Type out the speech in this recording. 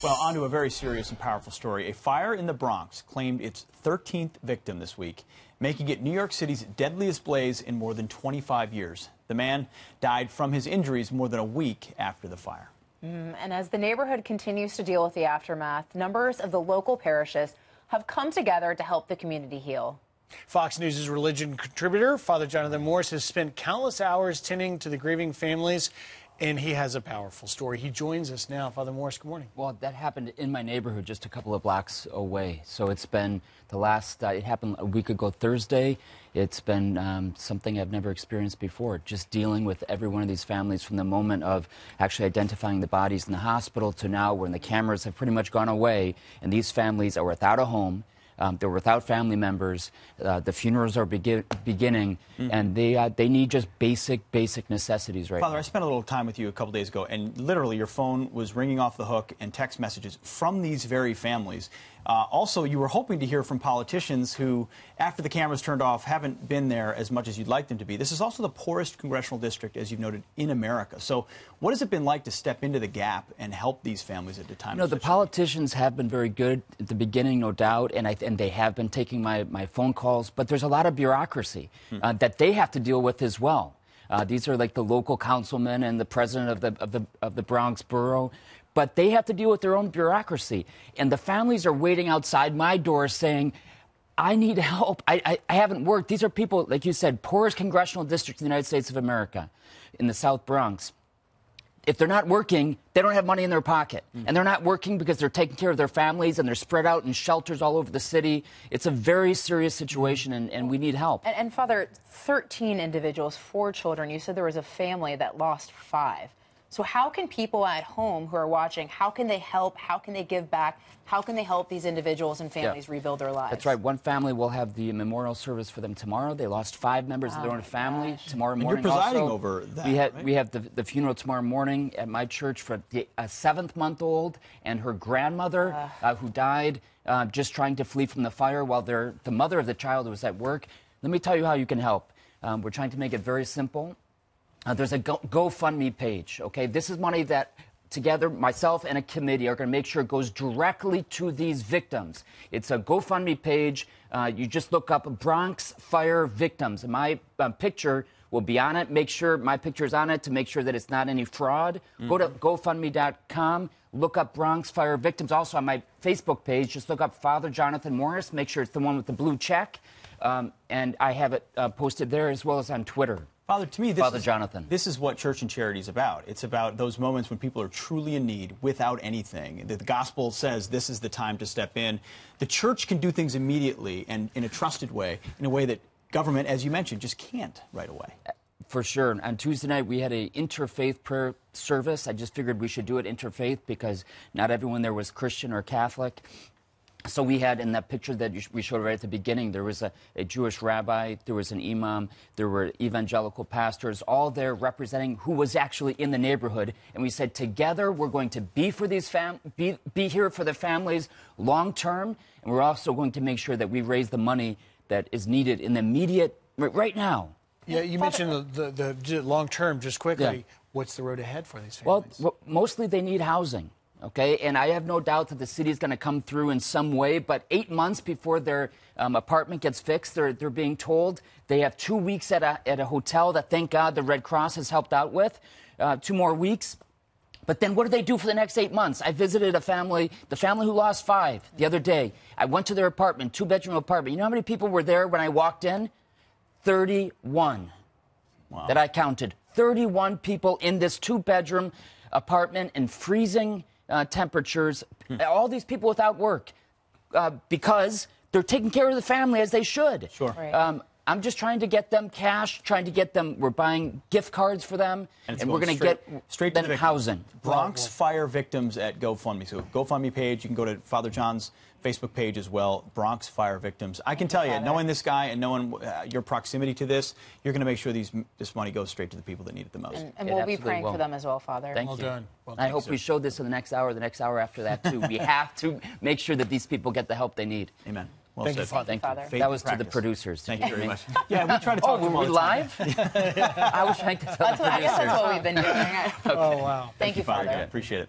Well, on to a very serious and powerful story. A fire in the Bronx claimed its 13th victim this week, making it New York City's deadliest blaze in more than 25 years. The man died from his injuries more than a week after the fire. And as the neighborhood continues to deal with the aftermath, numbers of the local parishes have come together to help the community heal. Fox News' religion contributor, Father Jonathan Morris, has spent countless hours tending to the grieving families, and he has a powerful story. He joins us now. Father Morris, good morning. Well, that happened in my neighborhood just a couple of blocks away. So it's been the last, it happened a week ago Thursday. It's been something I've never experienced before, just dealing with every one of these families from the moment of actually identifying the bodies in the hospital to now when the cameras have pretty much gone away and these families are without a home. They're without family members. The funerals are beginning, and they need just basic necessities right Father, now. I spent a little time with you a couple days ago, and literally your phone was ringing off the hook and text messages from these very families. Also, you were hoping to hear from politicians who, after the cameras turned off, haven't been there as much as you'd like them to be. This is also the poorest congressional district, as you've noted, in America. So what has it been like to step into the gap and help these families at a time? You know, the politicians have been very good at the beginning, no doubt, and they have been taking my phone calls, but there's a lot of bureaucracy that they have to deal with as well. These are like the local councilmen and the president of the Bronx borough. But they have to deal with their own bureaucracy. And the families are waiting outside my door saying, I need help. I haven't worked. These are people, like you said, poorest congressional district in the United States of America, in the South Bronx. If they're not working, they don't have money in their pocket. And they're not working because they're taking care of their families and they're spread out in shelters all over the city. It's a very serious situation, and we need help. And Father, 13 individuals, 4 children. You said there was a family that lost 5. So how can people at home who are watching, how can they help? How can they give back? How can they help these individuals and families rebuild their lives? That's right. One family will have the memorial service for them tomorrow. They lost 5 members of their own family. Tomorrow morning, and you're presiding also, over that, we have the funeral tomorrow morning at my church for a 7-month-old and her grandmother who died just trying to flee from the fire while the mother of the child was at work. Let me tell you how you can help. We're trying to make it very simple. There's a GoFundMe page, okay? This is money that together, myself and a committee are going to make sure it goes directly to these victims. It's a GoFundMe page. You just look up Bronx Fire Victims, and my picture will be on it. Make sure my picture is on it to make sure that it's not any fraud. Go to GoFundMe.com, look up Bronx Fire Victims. Also on my Facebook page, just look up Father Jonathan Morris. Make sure it's the one with the blue check. And I have it posted there as well as on Twitter. Father, to me, this is what church and charity is about. It's about those moments when people are truly in need without anything. The gospel says this is the time to step in. The church can do things immediately and in a trusted way, in a way that government, as you mentioned, just can't right away. For sure. On Tuesday night, we had an interfaith prayer service. I just figured we should do it interfaith because not everyone there was Christian or Catholic. So we had, in that picture that we showed right at the beginning, there was a Jewish rabbi, there was an imam, there were evangelical pastors, all there representing who was actually in the neighborhood. And we said, together, we're going to be for these be here for the families long term, and we're also going to make sure that we raise the money that is needed in the immediate, right now. Yeah, you mentioned the long term, just quickly. Yeah. What's the road ahead for these families? Well, mostly they need housing. Okay, and I have no doubt that the city is going to come through in some way, but 8 months before their apartment gets fixed, they're being told they have 2 weeks at a hotel that, thank God, the Red Cross has helped out with, 2 more weeks. But then what do they do for the next 8 months? I visited a family, the family who lost 5 the other day. I went to their apartment, 2-bedroom apartment. You know how many people were there when I walked in? 31. Wow. That I counted. 31 people in this 2-bedroom apartment in freezing temperatures, all these people without work because they're taking care of the family as they should. Sure. Right. I'm just trying to get them cash, trying to get them, we're buying gift cards for them, and we're going to get straight them to housing. Bronx Fire Victims at GoFundMe. So GoFundMe page, you can go to Father John's Facebook page as well, Bronx Fire Victims. I can tell you, knowing this guy and knowing your proximity to this, you're going to make sure this money goes straight to the people that need it the most. And we'll be praying for them as well, Father. Thank you. Done. Well, I hope we show this in the next hour after that, too. We have to make sure that these people get the help they need. Amen. Well Thank you, said. Father. Thank you. That was to the producers. Thank you very much. Yeah, we try to talk to them all were we the time. live? I was trying to tell the producers. I guess that's what we've been doing. Oh, wow. Thank you, Father. Appreciate it.